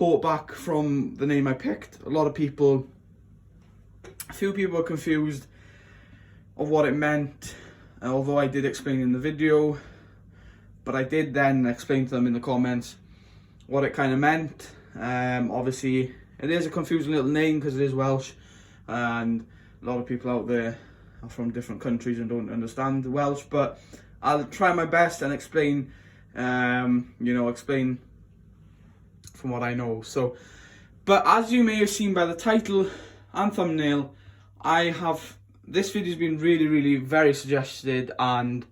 quote back from the name I picked. A few people were confused of what it meant, although I did explain in the video, but I did then explain to them in the comments what it kind of meant. Obviously it is a confusing little name because it is Welsh, and a lot of people out there are from different countries and don't understand Welsh, but I'll try my best and explain, explain from what I know. So, but as you may have seen by the title and thumbnail, this video's been really very suggested, and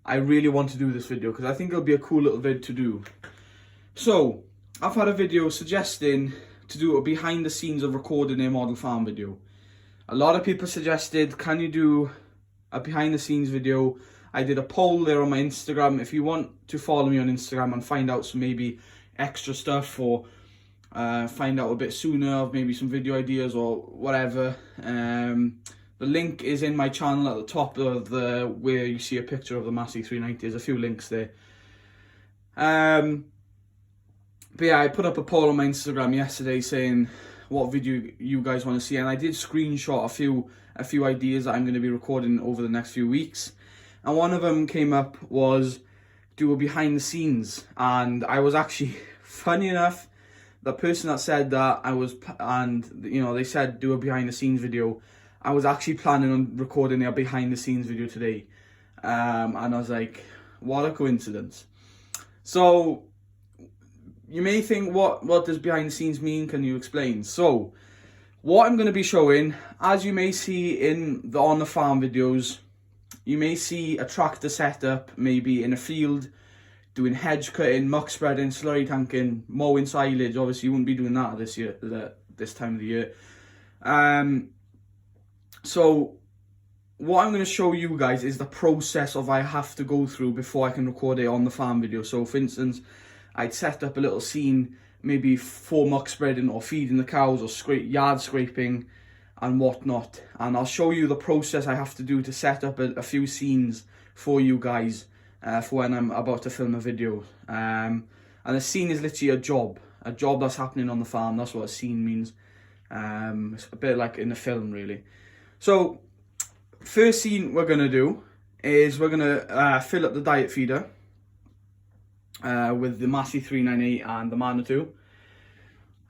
I really want to do this video because I think it'll be a cool little vid to do. So I've had a video suggesting to do a behind the scenes of recording a model farm video. A lot of people suggested, can you do a behind the scenes video? I did a poll there on my Instagram. If you want to follow me on Instagram and find out some maybe extra stuff, or find out a bit sooner of maybe some video ideas or whatever, the link is in my channel at the top of where you see a picture of the Massey 390. There's a few links there. But yeah, I put up a poll on my Instagram yesterday saying what video you guys want to see, and I did screenshot a few ideas that I'm going to be recording over the next few weeks, and one of them came up was do a behind the scenes. And I was actually, funny enough, the person that said that, they said do a behind the scenes video, I was actually planning on recording a behind the scenes video today, and I was like, what a coincidence. So you may think, what does behind the scenes mean? Can you explain? So what I'm going to be showing, as you may see in the on the farm videos, you may see a tractor setup maybe in a field doing hedge cutting, muck spreading, slurry tanking, mowing silage. Obviously you wouldn't be doing that this time of the year. So what I'm going to show you guys is the process of I have to go through before I can record a on the farm video. So for instance, I'd set up a little scene maybe for muck spreading or feeding the cows or yard scraping and whatnot, and I'll show you the process I have to do to set up a few scenes for you guys for when I'm about to film a video. And a scene is literally a job that's happening on the farm. That's what a scene means. It's a bit like in a film really. So first scene we're going to do is we're going to fill up the diet feeder with the Massey 398 and the Manitou.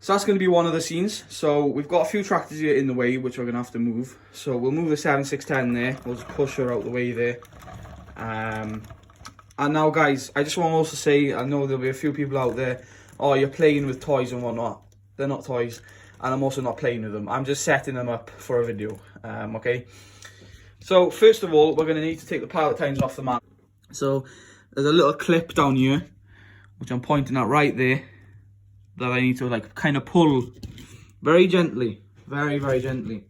So that's going to be one of the scenes. So we've got a few tractors here in the way which we're going to have to move. So we'll move the 7610 there. We'll just push her out the way there. And now guys, I just want to also say, I know there'll be a few people out there, oh, you're playing with toys and whatnot. They're not toys, and I'm also not playing with them. I'm just setting them up for a video, okay? So first of all, we're going to need to take the pilot tines off the mat. So there's a little clip down here, which I'm pointing at right there, that I need to like kind of pull very gently, very gently.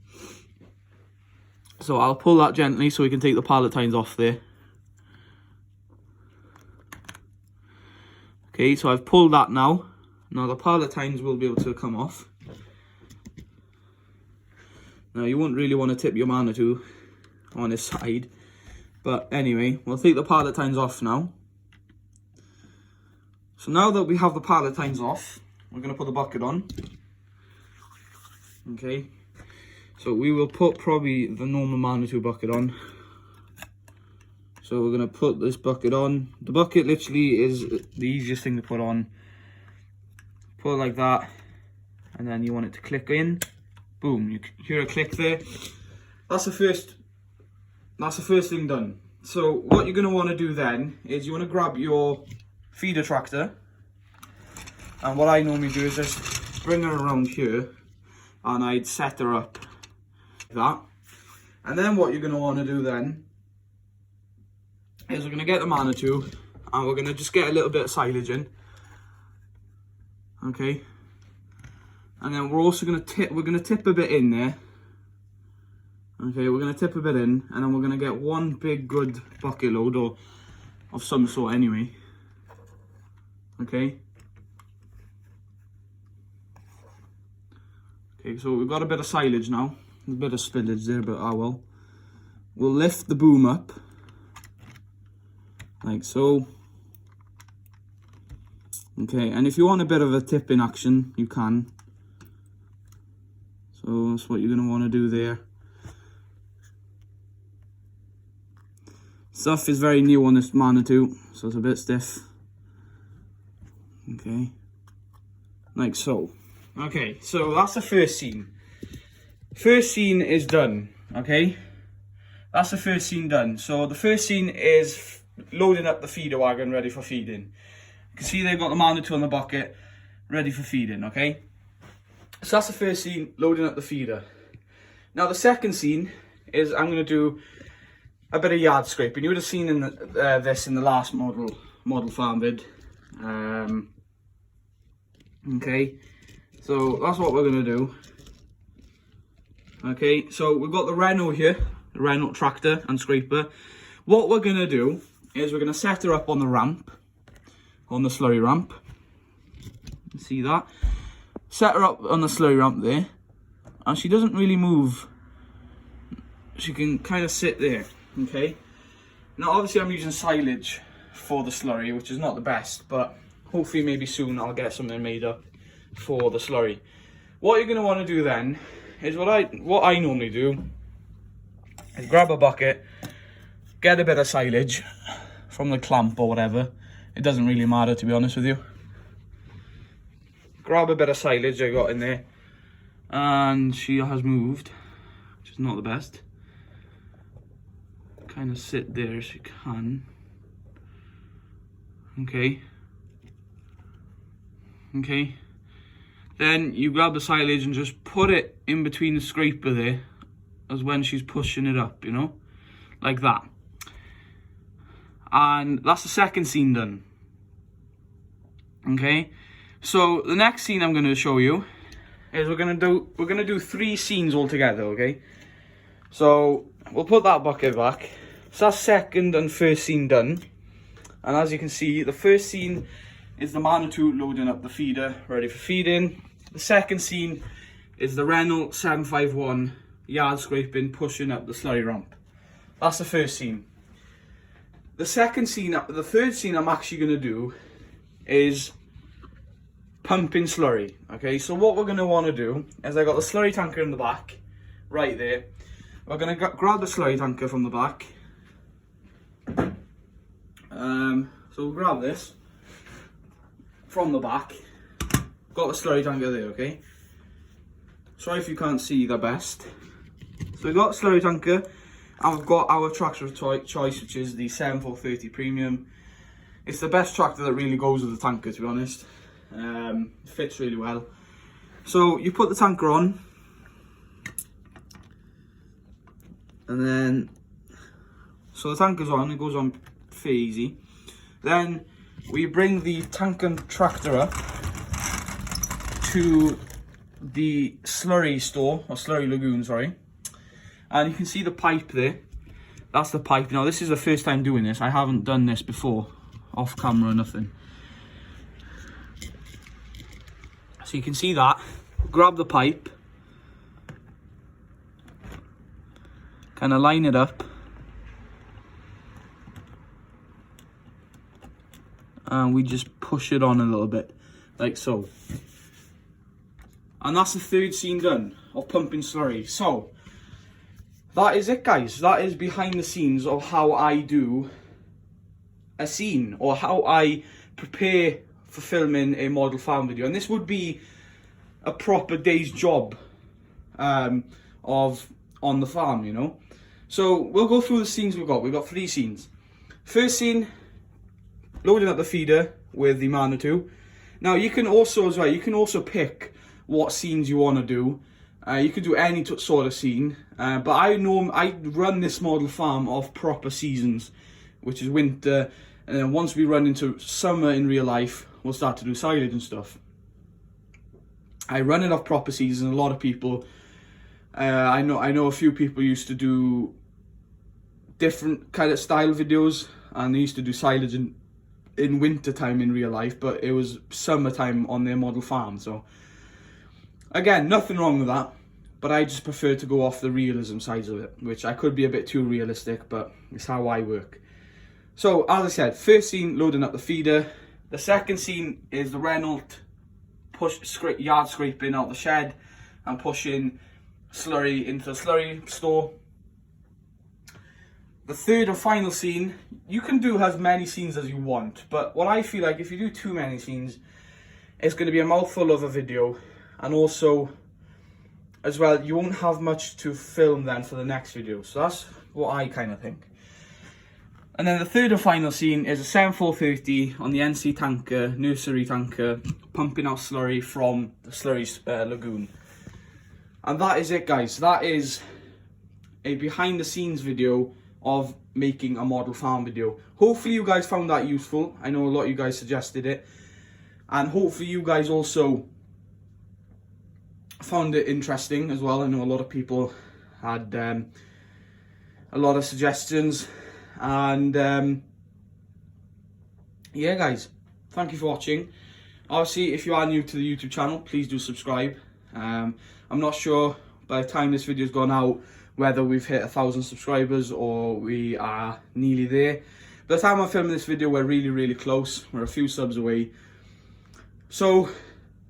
So I'll pull that gently so we can take the pilot tines off there. Okay, so I've pulled that now. Now the pilot tines will be able to come off. Now you wouldn't really want to tip your Manitou on his side, but anyway, we'll take the pilot tines off now. So now that we have the pilot tines off, we're going to put the bucket on. Okay, so we will put probably the normal Manitou bucket on. So we're going to put this bucket on. The bucket literally is the easiest thing to put on. Put it like that, and then you want it to click in. Boom, you hear a click there. That's the first thing done. So what you're going to want to do then is you want to grab your feeder tractor, and what I normally do is just bring her around here, and I'd set her up like that. And then what you're going to want to do then is we're going to get the Manitou, and we're going to just get a little bit of silage in. Okay, and then we're also going to tip a bit in there. Okay, we're going to tip a bit in, and then we're going to get one big good bucket load, or of some sort anyway. Okay. Okay, so we've got a bit of silage now. There's a bit of spillage there, but oh well. We'll lift the boom up, like so. Okay, and if you want a bit of a tipping action, you can. So that's what you're going to want to do there. Stuff is very new on this Manitou, so it's a bit stiff. Okay, like so. Okay, so that's the first scene. First scene is done, okay? That's the first scene done. So the first scene is loading up the feeder wagon ready for feeding. You can see they've got the Manitou on the bucket ready for feeding, okay? So that's the first scene, loading up the feeder. Now the second scene is I'm going to do a bit of yard scraping. You would have seen in this in the last model farm vid. Okay, so that's what we're going to do. Okay, so we've got the Renault here, the Renault tractor and scraper. What we're going to do is we're going to set her up on the ramp, on the slurry ramp. See that? Set her up on the slurry ramp there, and she doesn't really move. She can kind of sit there, okay? Now obviously I'm using silage for the slurry, which is not the best, but hopefully maybe soon I'll get something made up for the slurry. What you're going to want to do then is what I normally do is grab a bucket, get a bit of silage from the clamp or whatever. It doesn't really matter, to be honest with you. Grab a bit of silage I got in there, and she has moved, which is not the best. Kind of sit there as you can. Okay. Okay. Then you grab the silage and just put it in between the scraper there, as when she's pushing it up, you know, like that. And that's the second scene done. Okay. So the next scene I'm going to show you is we're going to do 3 scenes altogether, okay? So we'll put that bucket back. So that's second and first scene done. And as you can see, the first scene is the Manitou loading up the feeder, ready for feeding. The second scene is the Renault 751 yard scraping, pushing up the slurry ramp. That's the first scene. The third scene I'm actually going to do is pumping slurry. Okay, so what we're going to want to do is I got the slurry tanker in the back, right there. We're going to grab the slurry tanker from the back. So we'll grab this from the back. Got the slurry tanker there, okay? Sorry if you can't see the best. So we've got the slurry tanker, and we've got our tractor of choice, which is the 7430 Premium. It's the best tractor that really goes with the tanker, to be honest. Fits really well. So you put the tanker on, and then so the tanker's on, it goes on fairly easy. Then we bring the tank and tractor up to the slurry store, or slurry lagoon, sorry. And you can see the pipe there. That's the pipe. Now this is the first time doing this. I haven't done this before, off camera or nothing. So you can see that. Grab the pipe, kind of line it up, and we just push it on a little bit, like so. And that's the third scene done of pumping slurry. So that is it, guys. That is behind the scenes of how I do a scene, or how I prepare for filming a model farm video. And this would be a proper day's job of on the farm, you know. So we'll go through the scenes we've got. We've got 3 scenes. First scene, loading up the feeder with the Manitou. Now you can also, as well, you can also pick what scenes you want to do. You can do any sort of scene, but I run this model farm off proper seasons, which is winter, and then once we run into summer in real life, we'll start to do silage and stuff. I run it off proper seasons. A lot of people, I know a few people used to do different kind of style videos, and they used to do silage in winter time in real life, but it was summertime on their model farm. So again, nothing wrong with that, but I just prefer to go off the realism sides of it, which I could be a bit too realistic, but it's how I work. So as I said, first scene, loading up the feeder. The second scene is the Renault yard scraping out the shed and pushing slurry into the slurry store. The third and final scene, you can do as many scenes as you want, but what I feel like, if you do too many scenes, it's going to be a mouthful of a video, and also as well, you won't have much to film then for the next video. So that's what I kind of think. And then the third and final scene is a 7430 on the NC tanker, nursery tanker, pumping out slurry from the slurry lagoon. And that is it, guys. That is a behind the scenes video of making a model farm video. Hopefully you guys found that useful. I know a lot of you guys suggested it. And hopefully you guys also found it interesting as well. I know a lot of people had a lot of suggestions. And yeah, guys, thank you for watching. Obviously, if you are new to the YouTube channel, please do subscribe. I'm not sure by the time this video's gone out whether we've hit 1,000 subscribers or we are nearly there. By the time I'm filming this video, we're really close. We're a few subs away. So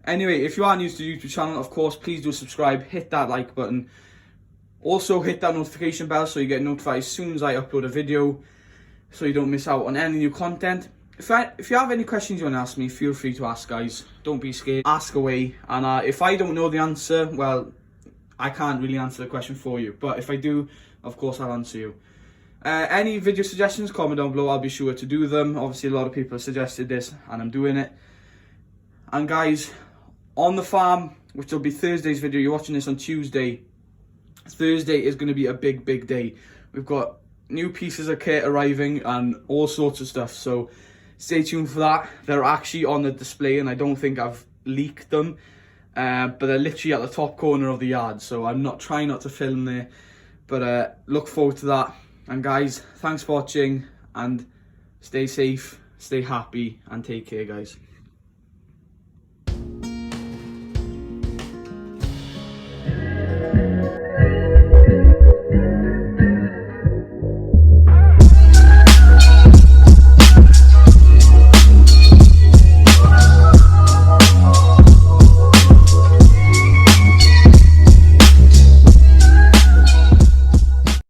anyway, if you are new to the YouTube channel, of course, please do subscribe, hit that like button. Also hit that notification bell so you get notified as soon as I upload a video, so you don't miss out on any new content. If you have any questions you want to ask me, feel free to ask, guys. Don't be scared, ask away. And if I don't know the answer, well, I can't really answer the question for you. But if I do, of course I'll answer you. Any video suggestions, comment down below, I'll be sure to do them. Obviously a lot of people have suggested this and I'm doing it. And guys, on the farm, which will be Thursday's video, you're watching this on Tuesday. Thursday is going to be a big day. We've got new pieces of kit arriving and all sorts of stuff, so stay tuned for that. They're actually on the display and I don't think I've leaked them, but they're literally at the top corner of the yard, so I'm not trying not to film there, but look forward to that. And guys, thanks for watching and stay safe, stay happy and take care, guys.